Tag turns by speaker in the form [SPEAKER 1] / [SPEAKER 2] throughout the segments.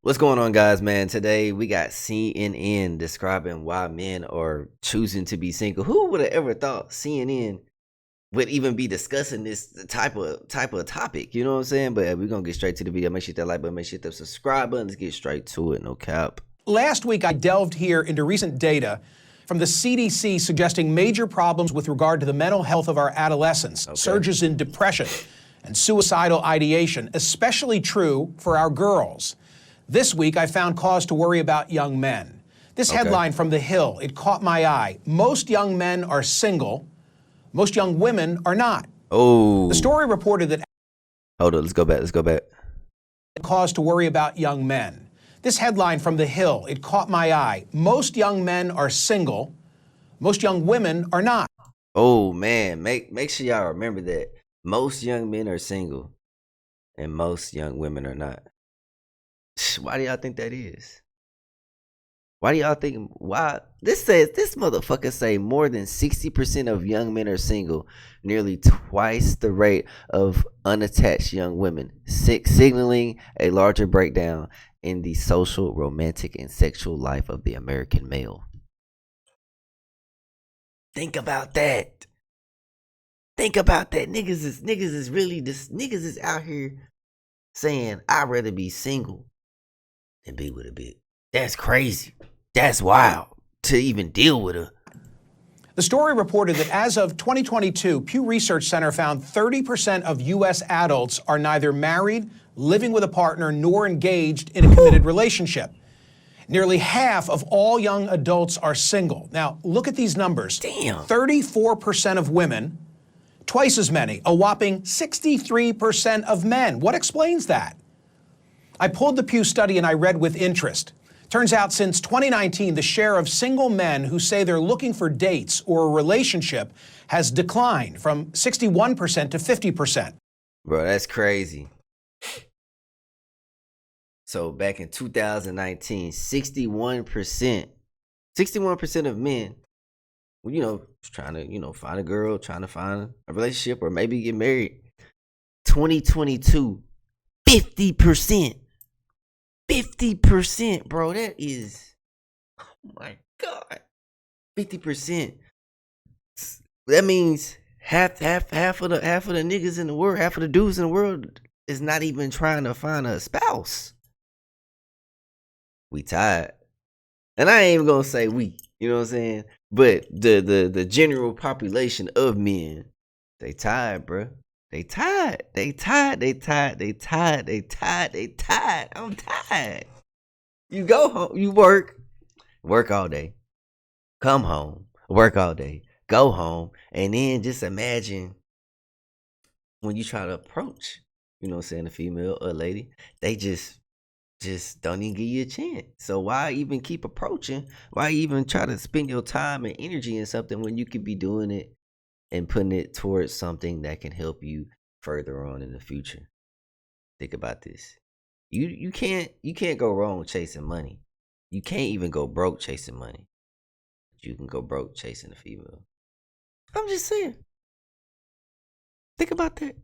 [SPEAKER 1] What's going on, guys, man? Today we got CNN describing why men are choosing to be single. Who would have ever thought CNN would even be discussing this type of topic? You know what I'm saying? But we're gonna get straight to the video. Make sure you hit that like button, make sure you hit that subscribe button. Let's get straight to it. No cap.
[SPEAKER 2] Last week, I delved here into recent data from the CDC suggesting major problems with regard to the mental health of our adolescents, surges in depression and suicidal ideation, especially true for our girls. This week, I found cause to worry about young men. This headline from The Hill, it caught my eye. Most young men are single. Most young women are not.
[SPEAKER 1] Oh.
[SPEAKER 2] The story reported that...
[SPEAKER 1] Hold on, let's go back.
[SPEAKER 2] Cause to worry about young men. This headline from The Hill, it caught my eye. Most young men are single. Most young women are not.
[SPEAKER 1] Oh, man. Make sure y'all remember that. Most young men are single and most young women are not. Why do y'all think that is? Why do y'all think this motherfucker say more than 60% of young men are single, nearly twice the rate of unattached young women, signaling a larger breakdown in the social, romantic, and sexual life of the American male. Think about that. Niggas is out here saying I'd rather be single than be with a bitch. That's crazy. That's wild to even deal with her.
[SPEAKER 2] The story reported that as of 2022, Pew Research Center found 30% of U.S. adults are neither married, living with a partner, nor engaged in a committed relationship. Nearly half of all young adults are single. Now, look at these numbers.
[SPEAKER 1] Damn.
[SPEAKER 2] 34% of women, twice as many, a whopping 63% of men. What explains that? I pulled the Pew study and I read with interest. Turns out since 2019, the share of single men who say they're looking for dates or a relationship has declined from 61% to 50%.
[SPEAKER 1] Bro, that's crazy. So back in 2019, 61% of men, trying to, find a girl, trying to find a relationship or maybe get married. 2022, 50%. 50%, bro. That is, oh my God. 50%. That means half of the niggas in the world, half of the dudes in the world is not even trying to find a spouse. We tired. And I ain't even gonna say we, you know what I'm saying? But the general population of men, they tired, bro. They tired. I'm tired. You go home, you work all day, come home, work all day, go home, and then just imagine when you try to approach, a female or a lady, they just don't even give you a chance. So why even keep approaching? Why even try to spend your time and energy in something when you could be doing it and putting it towards something that can help you further on in the future? Think about this. You can't go wrong chasing money. You can't even go broke chasing money. You can go broke chasing a female. I'm just saying. Think about that.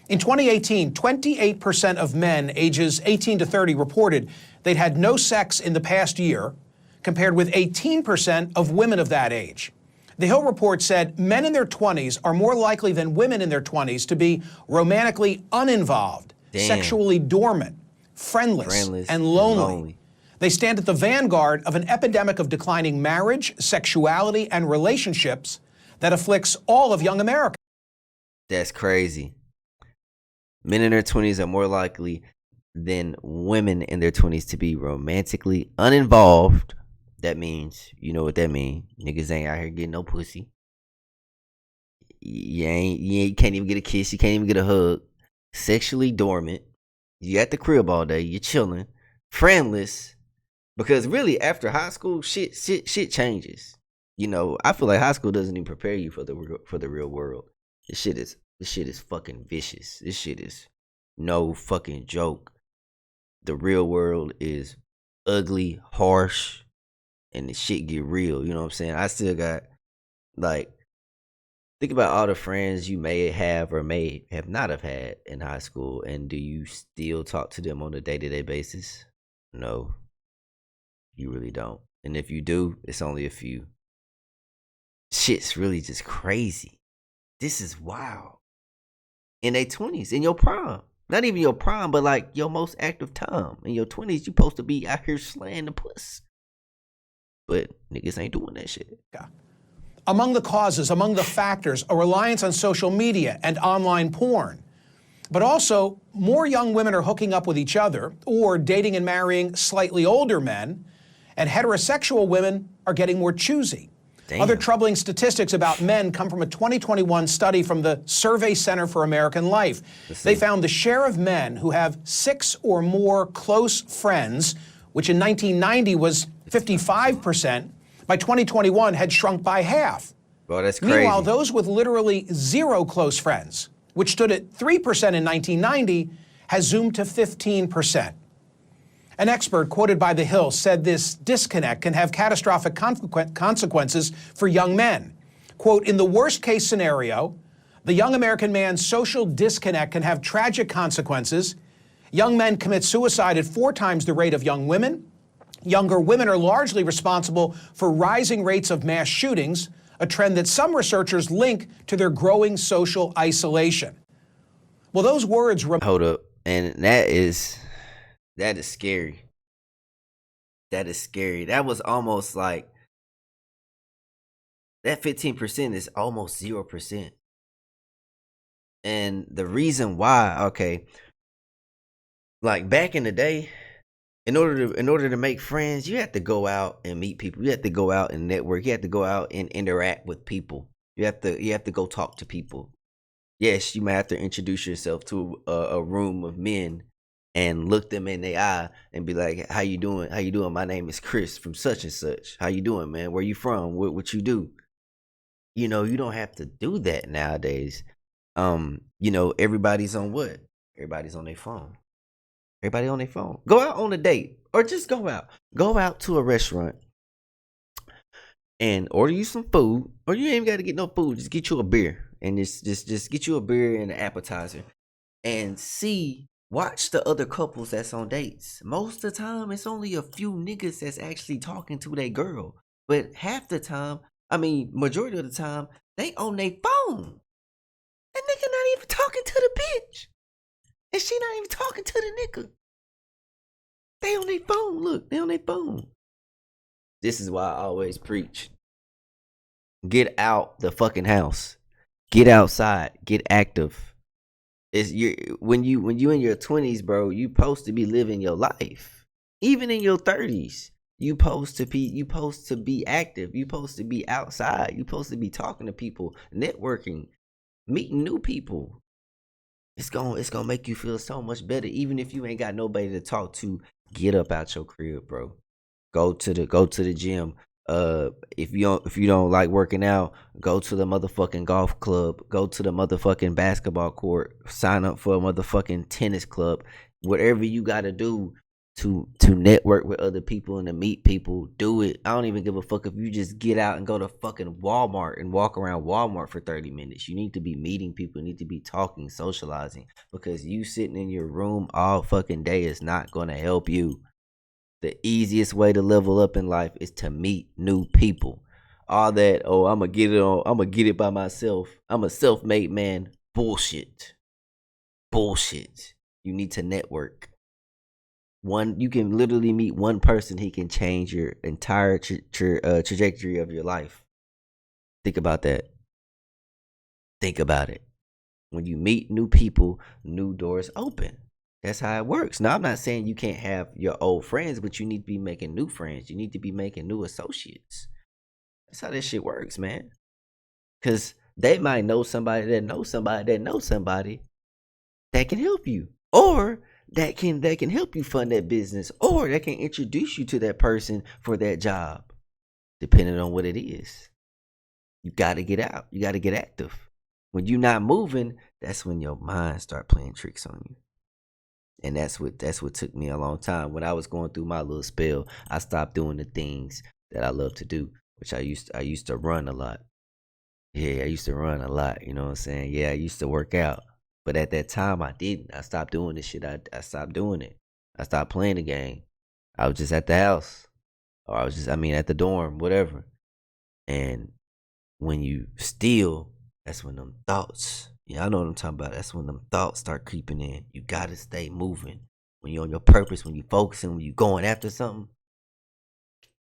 [SPEAKER 2] In 2018, 28% of men ages 18 to 30 reported they'd had no sex in the past year, compared with 18% of women of that age. The Hill report said men in their 20s are more likely than women in their 20s to be romantically uninvolved, sexually dormant, friendless and lonely. They stand at the vanguard of an epidemic of declining marriage, sexuality, and relationships that afflicts all of young America.
[SPEAKER 1] That's crazy. Men in their 20s are more likely than women in their 20s to be romantically uninvolved. That means, you know what that means. Niggas ain't out here getting no pussy. You can't even get a kiss. You can't even get a hug. Sexually dormant. You at the crib all day. You're chilling. Friendless. Because really, after high school, shit changes. I feel like high school doesn't even prepare you for the real world. This shit is fucking vicious. This shit is no fucking joke. The real world is ugly, harsh, and the shit get real. You know what I'm saying? I still got, think about all the friends you may have or may have not have had in high school, and do you still talk to them on a day-to-day basis? No, you really don't. And if you do, it's only a few. Shit's really just crazy. This is wild. In their 20s, in your prime. Not even your prime, but like your most active time. In your 20s, you supposed to be out here slaying the puss. But niggas ain't doing that shit.
[SPEAKER 2] Among the causes, among the factors, a reliance on social media and online porn. But also, more young women are hooking up with each other or dating and marrying slightly older men, and heterosexual women are getting more choosy.
[SPEAKER 1] Damn.
[SPEAKER 2] Other troubling statistics about men come from a 2021 study from the Survey Center for American Life. They found the share of men who have 6 or more close friends, which in 1990 was 55%, by 2021 had shrunk by half.
[SPEAKER 1] Bro, that's crazy.
[SPEAKER 2] Meanwhile, those with literally 0 close friends, which stood at 3% in 1990, has zoomed to 15%. An expert quoted by The Hill said this disconnect can have catastrophic consequences for young men. Quote, in the worst case scenario, the young American man's social disconnect can have tragic consequences. Young men commit suicide at 4 times the rate of young women. Younger women are largely responsible for rising rates of mass shootings, a trend that some researchers link to their growing social isolation. Well, those words...
[SPEAKER 1] Hold up. And that is scary. That is scary. That was almost like... That 15% is almost 0%. And the reason why, okay, like back in the day, in order to make friends, you have to go out and meet people. You have to go out and network. You have to go out and interact with people. You have to go talk to people. Yes, you might have to introduce yourself to a room of men and look them in the eye and be like, "How you doing? How you doing? My name is Chris from such and such. How you doing, man? Where you from? What you do?" You know, you don't have to do that nowadays. You know, everybody's on what? Everybody's on their phone. Everybody on their phone. Go out on a date or just go out. Go out to a restaurant and order you some food, or you ain't even got to get no food. Just get you a beer and just get you a beer and an appetizer and watch the other couples that's on dates. Most of the time, it's only a few niggas that's actually talking to their girl, but half the time, I mean, majority of the time, they on their phone. That nigga not even talking to the bitch. And she not even talking to the nigga. They on their phone. Look, they on their phone. This is why I always preach. Get out the fucking house. Get outside. Get active. When you in your 20s, bro, you supposed to be living your life. Even in your 30s, you supposed to be active. You supposed to be outside. You supposed to be talking to people, networking, meeting new people. It's gonna make you feel so much better, even if you ain't got nobody to talk to. Get up out your crib, bro. Go to the gym. If you don't like working out, go to the motherfucking golf club. Go to the motherfucking basketball court. Sign up for a motherfucking tennis club. Whatever you gotta do to network with other people and to meet people, do it. I don't even give a fuck if you just get out and go to fucking Walmart and walk around Walmart for 30 minutes. You need to be meeting people, you need to be talking, socializing, because you sitting in your room all fucking day is not going to help you. The easiest way to level up in life is to meet new people. All that, oh, I'm gonna get it by myself. I'm a self-made man. Bullshit. You need to network. You can literally meet one person, he can change your entire trajectory of your life. Think about that. Think about it. When you meet new people, new doors open. That's how it works. Now, I'm not saying you can't have your old friends, but you need to be making new friends. You need to be making new associates. That's how this shit works, man. Because they might know somebody that knows somebody that knows somebody that can help you, or that can help you fund that business, or that can introduce you to that person for that job, depending on what it is. You got to get out. You got to get active. When you're not moving, that's when your mind start playing tricks on you. And that's what took me a long time. When I was going through my little spell, I stopped doing the things that I love to do, which I used to run a lot. Yeah, I used to run a lot, you know what I'm saying? Yeah, I used to work out. But at that time, I didn't. I stopped doing this shit. I stopped doing it. I stopped playing the game. I was just at the house, or at the dorm, whatever. And when you steal, that's when them thoughts, yeah, I know what I'm talking about. That's when them thoughts start creeping in. You gotta stay moving. When you're on your purpose, when you focusing, when you going after something,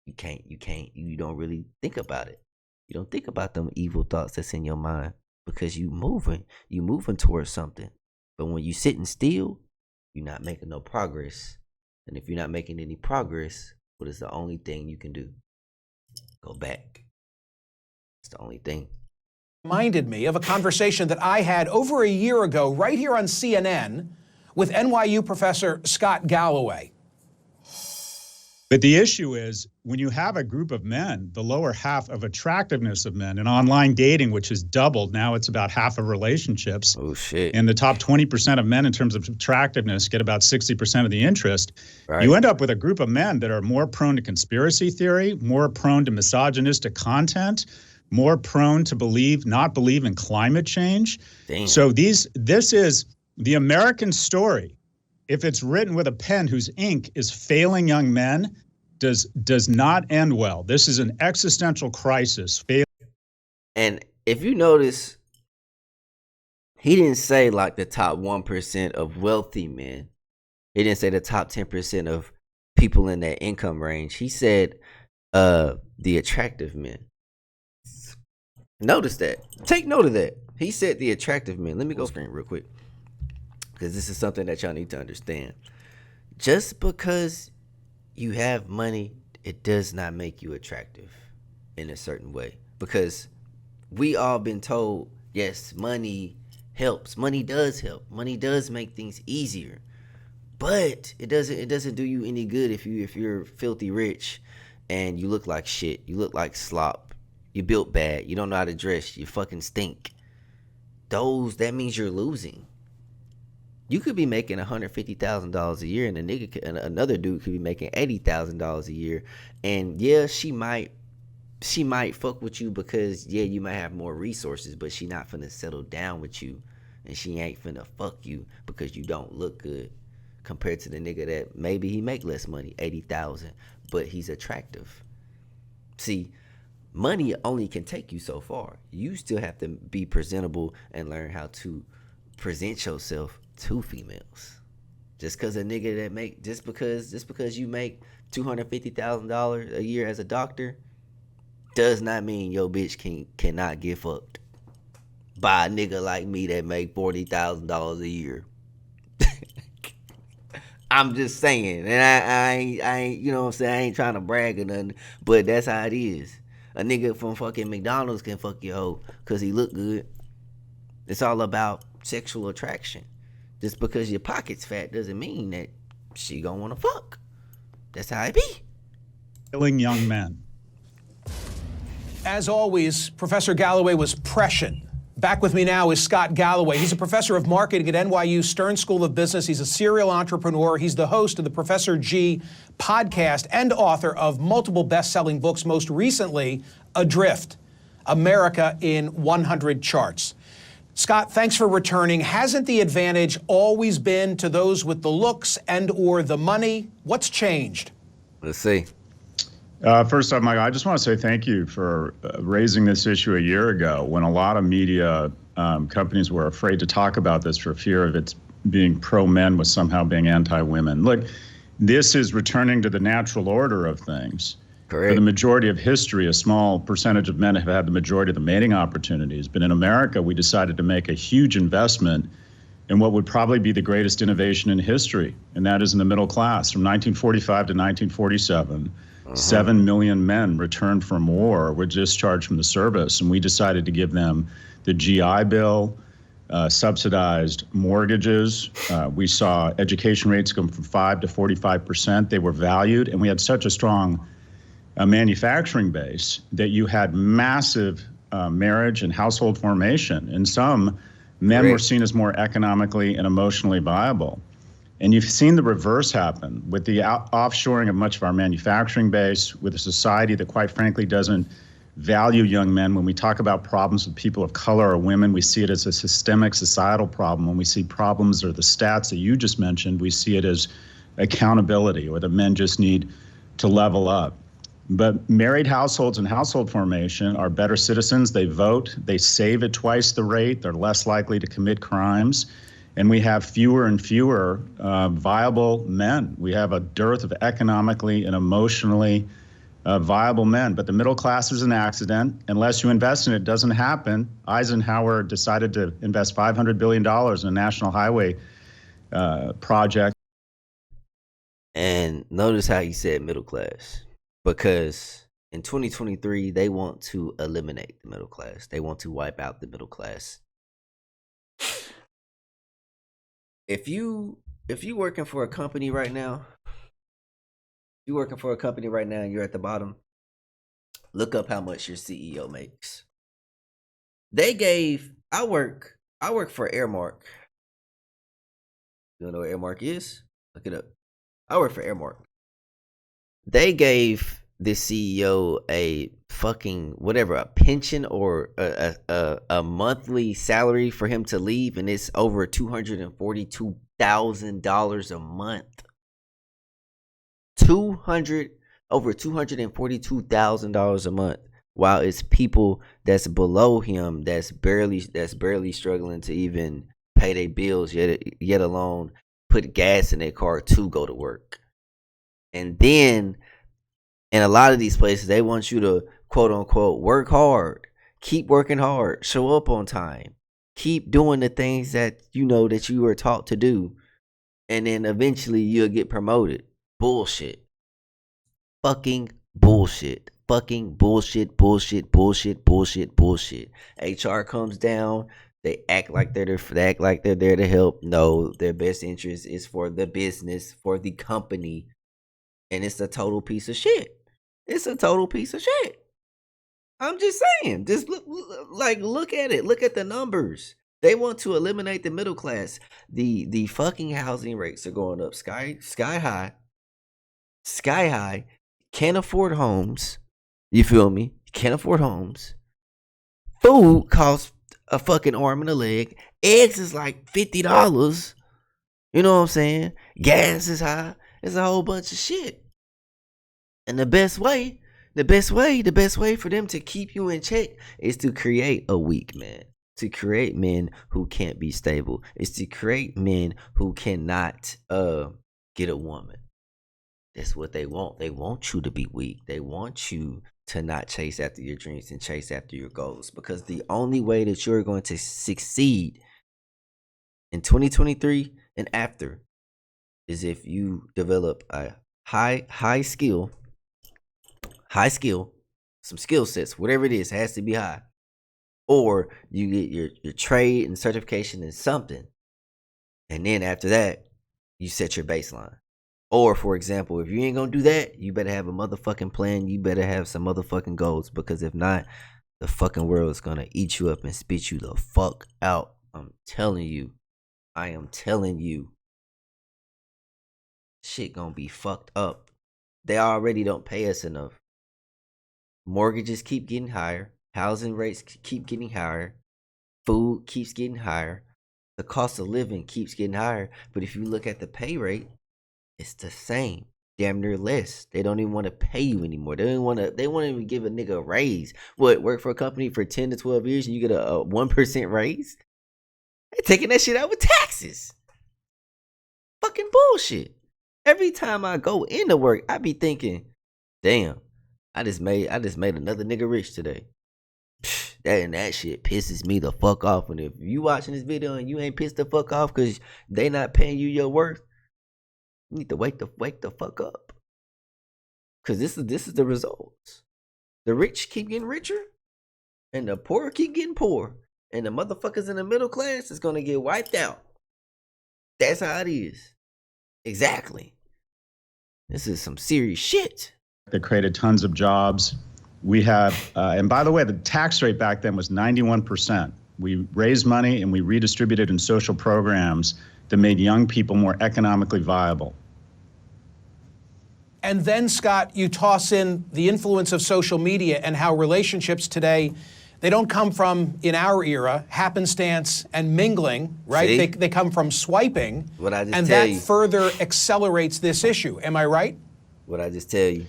[SPEAKER 1] you don't really think about it. You don't think about them evil thoughts that's in your mind because you moving towards something. But when you sitting still, you're not making no progress. And if you're not making any progress, what is the only thing you can do? Go back. It's the only thing.
[SPEAKER 2] Reminded me of a conversation that I had over a year ago right here on CNN with NYU professor Scott Galloway.
[SPEAKER 3] But the issue is when you have a group of men, the lower half of attractiveness of men in online dating, which has doubled, now it's about half of relationships.
[SPEAKER 1] Oh, shit.
[SPEAKER 3] And the top 20% of men in terms of attractiveness get about 60% of the interest.
[SPEAKER 1] Right.
[SPEAKER 3] You end up with a group of men that are more prone to conspiracy theory, more prone to misogynistic content, more prone to not believe in climate change.
[SPEAKER 1] Damn.
[SPEAKER 3] So this is the American story. If it's written with a pen whose ink is failing young men, does not end well. This is an existential crisis.
[SPEAKER 1] And if you notice, he didn't say like the top 1% of wealthy men. He didn't say the top 10% of people in that income range. He said the attractive men. Notice that. Take note of that. He said the attractive men. Let me go screen real quick, because this is something that y'all need to understand. Just because you have money, it does not make you attractive in a certain way. Because we all been told, yes, money helps. Money does help. Money does make things easier. But it doesn't do you any good if you're filthy rich and you look like shit. You look like slop. You built bad. You don't know how to dress. You fucking stink. That means you're losing. You could be making $150,000 a year, and another dude could be making $80,000 a year, and yeah, she might fuck with you because yeah, you might have more resources, but she not finna settle down with you, and she ain't finna fuck you because you don't look good compared to the nigga that maybe he make less money, 80,000, but he's attractive. See, money only can take you so far. You still have to be presentable and learn how to present yourself to females. Just because you make $250,000 a year as a doctor does not mean your bitch cannot get fucked by a nigga like me that make $40,000 a year. I'm just saying, and I ain't, you know what I'm saying, I ain't trying to brag or nothing, but that's how it is. A nigga from fucking McDonald's can fuck your hoe because he look good. It's all about sexual attraction. Just because your pocket's fat doesn't mean that she gonna wanna fuck. That's how it be.
[SPEAKER 3] Killing young men.
[SPEAKER 2] As always, Professor Galloway was prescient. Back with me now is Scott Galloway. He's a professor of marketing at NYU Stern School of Business. He's a serial entrepreneur. He's the host of the Professor G podcast and author of multiple best-selling books, most recently, Adrift, America in 100 Charts. Scott, thanks for returning. Hasn't the advantage always been to those with the looks and or the money? What's changed?
[SPEAKER 1] Let's see.
[SPEAKER 3] First off, Michael, I just want to say thank you for raising this issue a year ago when a lot of media companies were afraid to talk about this for fear of it being pro-men was somehow being anti-women. Look, this is returning to the natural order of things.
[SPEAKER 1] Correct.
[SPEAKER 3] For the majority of history, a small percentage of men have had the majority of the mating opportunities. But in America, we decided to make a huge investment in what would probably be the greatest innovation in history, and that is in the middle class. From 1945 to 1947, 7 million men returned from war were discharged from the service, and we decided to give them the GI Bill, subsidized mortgages. We saw education rates go from 5 to 45%. They were valued, and we had such a strong manufacturing base that you had massive marriage and household formation. And some men were seen as more economically and emotionally viable. And you've seen the reverse happen with the offshoring of much of our manufacturing base, with a society that quite frankly doesn't value young men. When we talk about problems with people of color or women, we see it as a systemic societal problem. When we see problems or the stats that you just mentioned, we see it as accountability or that men just need to level up. But married households and household formation are better citizens. They vote, they save at twice the rate, they're less likely to commit crimes, and we have fewer and fewer viable men. We have a dearth of economically and emotionally viable men. But the middle class is an accident. Unless you invest in it, it doesn't happen. Eisenhower decided to invest $500 billion in a national highway project.
[SPEAKER 1] And notice how he said middle class. Because in 2023, they want to eliminate the middle class. They want to wipe out the middle class. If you working for a company right now, you're at the bottom, look up how much your CEO makes. I work for Airmark. You don't know what Airmark is? Look it up. I work for Airmark. They gave this CEO a fucking whatever, a pension or a monthly salary for him to leave, and it's over $242,000 a month. Over $242,000 a month, while it's people that's below him that's barely struggling to even pay their bills, yet alone put gas in their car to go to work. And then in a lot of these places, they want you to quote unquote work hard, keep working hard, show up on time, keep doing the things that you know that you were taught to do, and then eventually you'll get promoted. Bullshit. Fucking bullshit. Fucking bullshit. HR comes down. They act like they're there to help. No, their best interest is for the business, for the company, and it's a total piece of shit. It's a total piece of shit. I'm just saying. Just look at it. Look at the numbers. They want to eliminate the middle class. The fucking housing rates are going up sky high. Sky high. Can't afford homes. You feel me? Can't afford homes. Food costs a fucking arm and a leg. Eggs is like $50. You know what I'm saying? Gas is high. It's a whole bunch of shit. And the best way for them to keep you in check is to create a weak man. To create men who can't be stable. Is to create men who cannot get a woman. That's what they want. They want you to be weak. They want you to not chase after your dreams and chase after your goals. Because the only way that you're going to succeed in 2023 and after is if you develop a high skill, some skill sets, whatever it is, it has to be high. Or you get your trade and certification in something. And then after that, you set your baseline. Or, for example, if you ain't gonna do that, you better have a motherfucking plan. You better have some motherfucking goals. Because if not, the fucking world is gonna eat you up and spit you the fuck out. I'm telling you. I am telling you. Shit gonna be fucked up. They already don't pay us enough. Mortgages keep getting higher. Housing rates keep getting higher. Food keeps getting higher. The cost of living keeps getting higher. But if you look at the pay rate, it's the same. Damn near less. They don't even want to pay you anymore. They won't even give a nigga a raise. What, work for a company for 10 to 12 years and you get a 1% raise? They're taking that shit out with taxes. Fucking bullshit. Every time I go into work, I be thinking, damn, I just made another nigga rich today. That shit pisses me the fuck off. And if you watching this video and you ain't pissed the fuck off because they not paying you your worth, you need to wake the fuck up. Cause this is the results. The rich keep getting richer, and the poor keep getting poor, and the motherfuckers in the middle class is gonna get wiped out. That's how it is. Exactly. This is some serious shit.
[SPEAKER 3] That created tons of jobs. We have, and by the way, the tax rate back then was 91%. We raised money and we redistributed in social programs that made young people more economically viable.
[SPEAKER 2] And then, Scott, you toss in the influence of social media and how relationships today They don't come from, in our era, happenstance and mingling, right?
[SPEAKER 1] See?
[SPEAKER 2] They come from swiping.
[SPEAKER 1] What I just
[SPEAKER 2] and
[SPEAKER 1] tell
[SPEAKER 2] that
[SPEAKER 1] you.
[SPEAKER 2] further accelerates this issue. Am I right?
[SPEAKER 1] What I just tell you.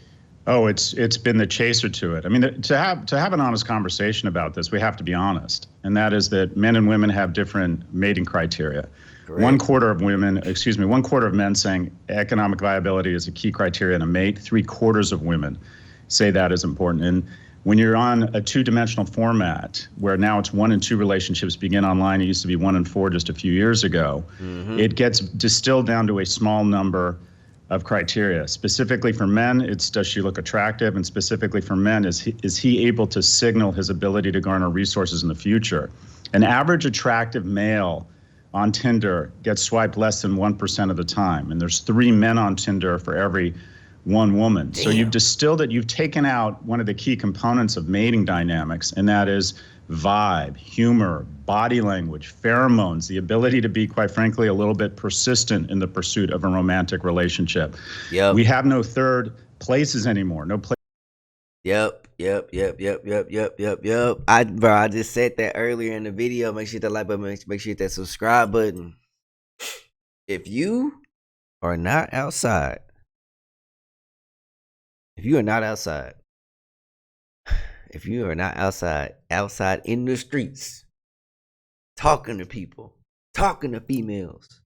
[SPEAKER 3] Oh, it's been the chaser to it. I mean, to have an honest conversation about this, we have to be honest, and that is that men and women have different mating criteria.
[SPEAKER 1] Correct.
[SPEAKER 3] One quarter of men saying economic viability is a key criteria in a mate. 3/4 of women say that is important. And when you're on a two-dimensional format, where now it's 1 and 2 relationships begin online, it used to be 1 and 4 just a few years ago. It gets distilled down to a small number of criteria. Specifically for men, it's does she look attractive, and specifically for men, is he able to signal his ability to garner resources in the future? An average attractive male on Tinder gets swiped less than 1% of the time, and there's 3 men on Tinder for every 1 woman.
[SPEAKER 1] Damn.
[SPEAKER 3] So you've distilled it, you've taken out one of the key components of mating dynamics, and that is vibe, humor, body language, pheromones, the ability to be, quite frankly, a little bit persistent in the pursuit of a romantic relationship.
[SPEAKER 1] Yep.
[SPEAKER 3] We have no third places anymore. No place.
[SPEAKER 1] Yep. I just said that earlier in the video. Make sure you hit that like button. Make sure you hit that subscribe button. If you are not outside, outside in the streets, talking to people, talking to females,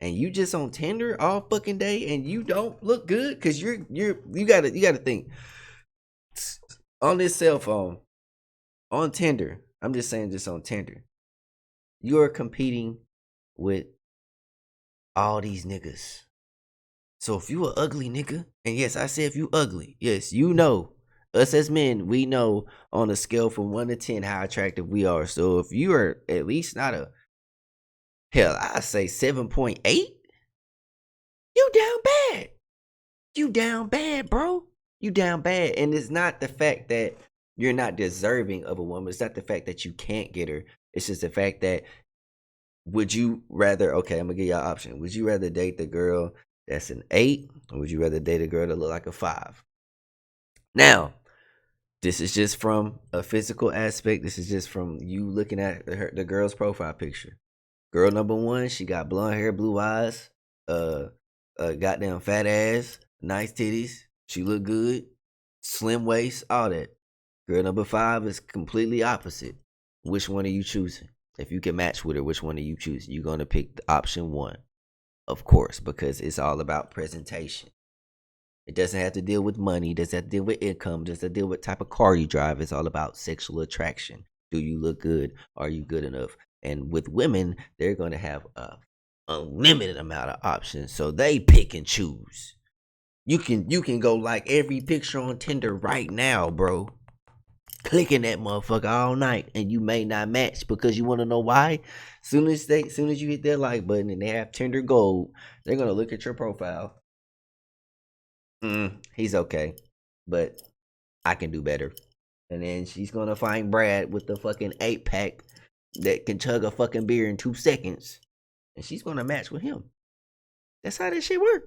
[SPEAKER 1] and you just on Tinder all fucking day and you don't look good, because you gotta think on this cell phone, on Tinder. I'm just saying, just on Tinder, you are competing with all these niggas. So if you a ugly nigga, and yes, I said if you ugly, yes, you know, us as men, we know on a scale from 1 to 10 how attractive we are. So if you are at least not a, hell, I say 7.8, you down bad. You down bad, bro. You down bad. And it's not the fact that you're not deserving of a woman. It's not the fact that you can't get her. It's just the fact that, would you rather, okay, I'm gonna give you an option. Would you rather date the girl that's an 8, or would you rather date a girl that look like a 5? Now, this is just from a physical aspect. This is just from you looking at the girl's profile picture. Girl number 1, she got blonde hair, blue eyes, goddamn fat ass, nice titties. She look good, slim waist, all that. Girl number 5 is completely opposite. Which one are you choosing? If you can match with her, which one are you choosing? You're gonna pick the option 1, of course, because it's all about presentation. It doesn't have to deal with money. It doesn't have to deal with income. It doesn't have to deal with type of car you drive. It's all about sexual attraction. Do you look good? Are you good enough? And with women, they're going to have a unlimited amount of options. So they pick and choose. You can go like every picture on Tinder right now, bro. Clicking that motherfucker all night, and you may not match, because you want to know why? Soon as you hit that like button and they have Tinder Gold, they're going to look at your profile. He's okay, but I can do better. And then she's gonna find Brad with the fucking 8-pack that can chug a fucking beer in 2 seconds, and she's gonna match with him. That's how that shit work.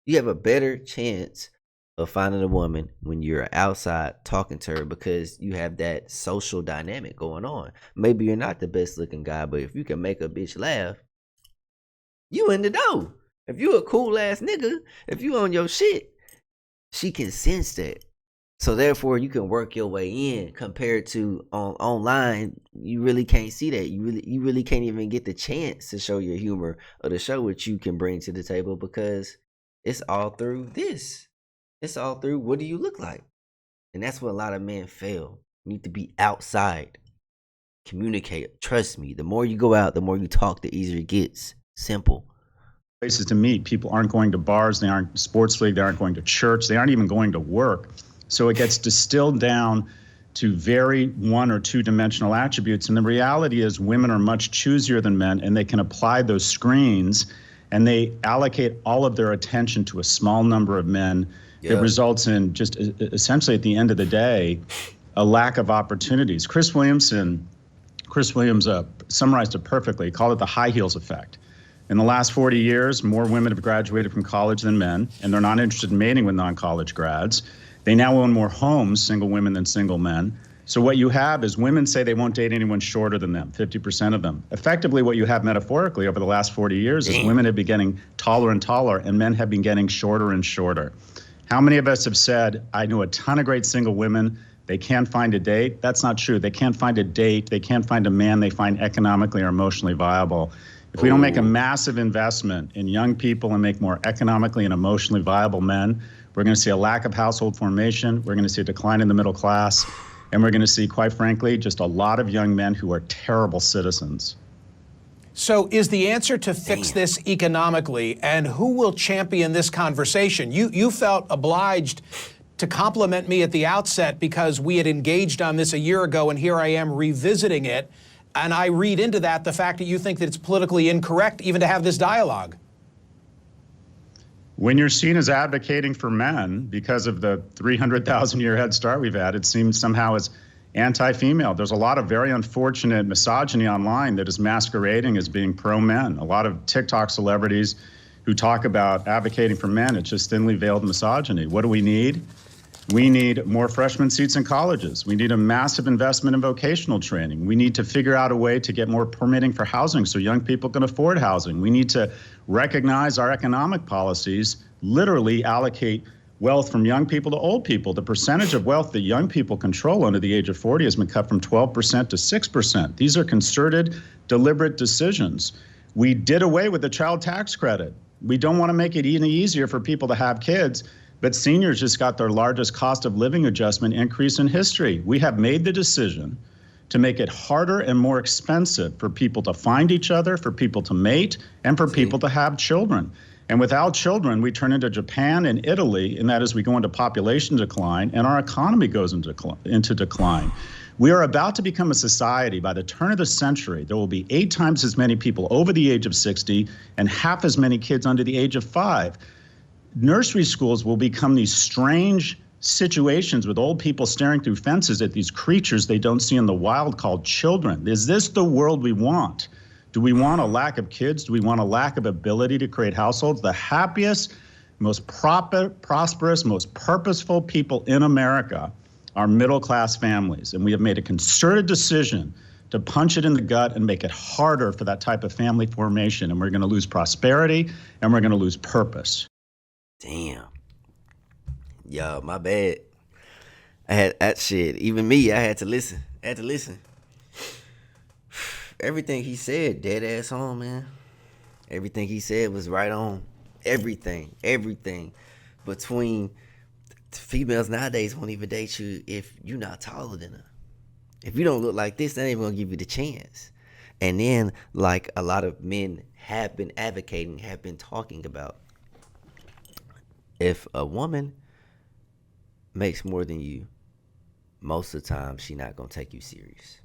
[SPEAKER 1] You have a better chance of finding a woman when you're outside talking to her, because you have that social dynamic going on. Maybe you're not the best looking guy, but if you can make a bitch laugh, you in the dough. If you a cool ass nigga, if you on your shit, she can sense that. So therefore, you can work your way in. Compared to online, you really can't see that. You really can't even get the chance to show your humor or to show what you can bring to the table, because it's all through this. It's all through what do you look like, and that's where a lot of men fail. You need to be outside, communicate. Trust me. The more you go out, the more you talk, the easier it gets. Simple.
[SPEAKER 3] Places to meet. People aren't going to bars, they aren't sports league, they aren't going to church, they aren't even going to work. So it gets distilled down to very 1 or 2 dimensional attributes. And the reality is women are much choosier than men, and they can apply those screens, and they allocate all of their attention to a small number of men. It results in just essentially at the end of the day, a lack of opportunities. Chris Williams summarized it perfectly. He called it the high heels effect. In the last 40 years, more women have graduated from college than men, and they're not interested in mating with non-college grads. They now own more homes, single women than single men. So what you have is women say they won't date anyone shorter than them, 50% of them. Effectively, what you have metaphorically over the last 40 years is women have been getting taller and taller, and men have been getting shorter and shorter. How many of us have said, I know a ton of great single women, they can't find a date? That's not true. They can't find a date. They can't find a man they find economically or emotionally viable. If we don't make a massive investment in young people and make more economically and emotionally viable men, we're going to see a lack of household formation. We're going to see a decline in the middle class. And we're going to see, quite frankly, just a lot of young men who are terrible citizens.
[SPEAKER 2] So is the answer to fix this economically, and who will champion this conversation? You felt obliged to compliment me at the outset because we had engaged on this a year ago, and here I am revisiting it. And I read into that the fact that you think that it's politically incorrect even to have this dialogue.
[SPEAKER 3] When you're seen as advocating for men because of the 300,000-year head start we've had, it seems somehow as anti-female. There's a lot of very unfortunate misogyny online that is masquerading as being pro-men. A lot of TikTok celebrities who talk about advocating for men, it's just thinly veiled misogyny. What do we need? We need more freshman seats in colleges. We need a massive investment in vocational training. We need to figure out a way to get more permitting for housing so young people can afford housing. We need to recognize our economic policies literally allocate wealth from young people to old people. The percentage of wealth that young people control under the age of 40 has been cut from 12% to 6%. These are concerted, deliberate decisions. We did away with the child tax credit. We don't want to make it any easier for people to have kids. But seniors just got their largest cost of living adjustment increase in history. We have made the decision to make it harder and more expensive for people to find each other, for people to mate, and for people to have children. And without children, we turn into Japan and Italy, and that is we go into population decline, and our economy goes into decline. We are about to become a society by the turn of the century. There will be 8 times as many people over the age of 60 and half as many kids under the age of 5. Nursery schools will become these strange situations with old people staring through fences at these creatures they don't see in the wild called children. Is this the world we want? Do we want a lack of kids? Do we want a lack of ability to create households? The happiest, most prosperous, most purposeful people in America are middle-class families. And we have made a concerted decision to punch it in the gut and make it harder for that type of family formation. And we're going to lose prosperity and we're going to lose purpose.
[SPEAKER 1] Damn. Yo, my bad. I had that shit. Even me, I had to listen. Everything he said, dead ass on, man. Everything he said was right on. Everything. Between females nowadays won't even date you if you're not taller than her. If you don't look like this, they ain't even gonna give you the chance. And then, like a lot of men have been advocating, have been talking about, if a woman makes more than you, most of the time she not gonna take you serious.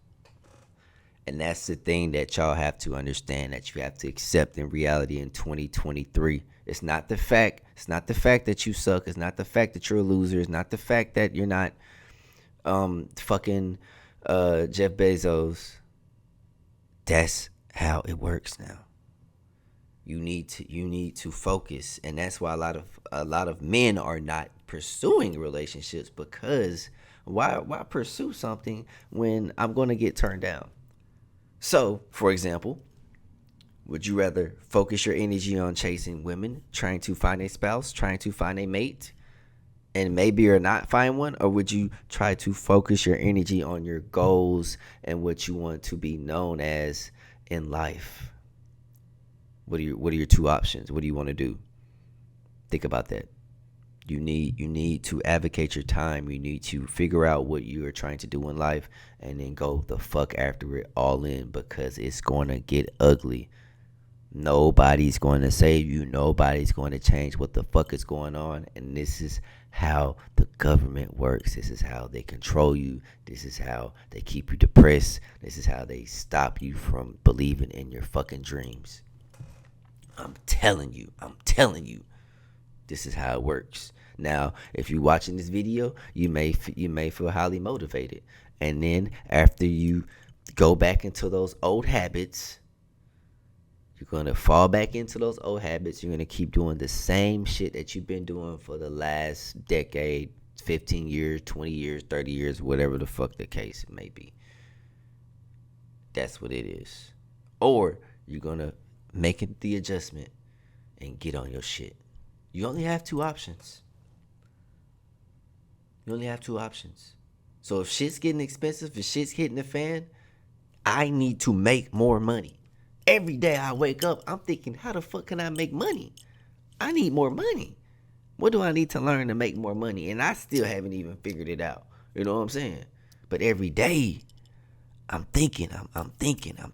[SPEAKER 1] And that's the thing that y'all have to understand, that you have to accept in reality in 2023. It's not the fact that you suck. It's not the fact that you're a loser. It's not the fact that you're not fucking Jeff Bezos. That's how it works now. You need to focus, and that's why a lot of men are not pursuing relationships, because why pursue something when I'm going to get turned down? So, for example, would you rather focus your energy on chasing women, trying to find a spouse, trying to find a mate, and maybe or not find one? Or would you try to focus your energy on your goals and what you want to be known as in life? What are your 2 options? What do you want to do? Think about that. You need to advocate your time. You need to figure out what you are trying to do in life, and then go the fuck after it all in, because it's going to get ugly. Nobody's going to save you. Nobody's going to change what the fuck is going on. And this is how the government works. This is how they control you. This is how they keep you depressed. This is how they stop you from believing in your fucking dreams. I'm telling you. This is how it works. Now, if you're watching this video, you may feel highly motivated. And then after you go back into those old habits, you're going to fall back into those old habits. You're going to keep doing the same shit that you've been doing for the last decade, 15 years, 20 years, 30 years, whatever the fuck the case may be. That's what it is. Or you're going to make it the adjustment and get on your shit. You only have two options. You only have two options. So if shit's getting expensive, if shit's hitting the fan, I need to make more money. Every day I wake up, I'm thinking, how the fuck can I make money? I need more money. What do I need to learn to make more money? And I still haven't even figured it out. You know what I'm saying? But every day, I'm thinking. I'm thinking. I'm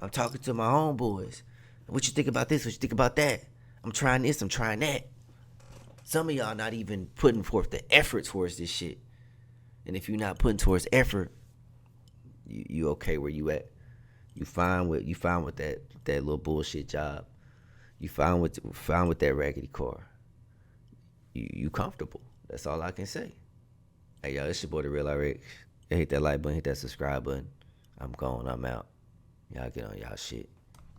[SPEAKER 1] talking to my homeboys. What you think about this? What you think about that? I'm trying this. I'm trying that. Some of y'all not even putting forth the effort towards this shit. And if you're not putting towards effort, you okay where you at. You fine with that little bullshit job. You fine with that raggedy car. You comfortable. That's all I can say. Hey y'all, it's your boy the Real Rx. Hit that like button, hit that subscribe button. I'm gone. I'm out. Y'all get on y'all shit.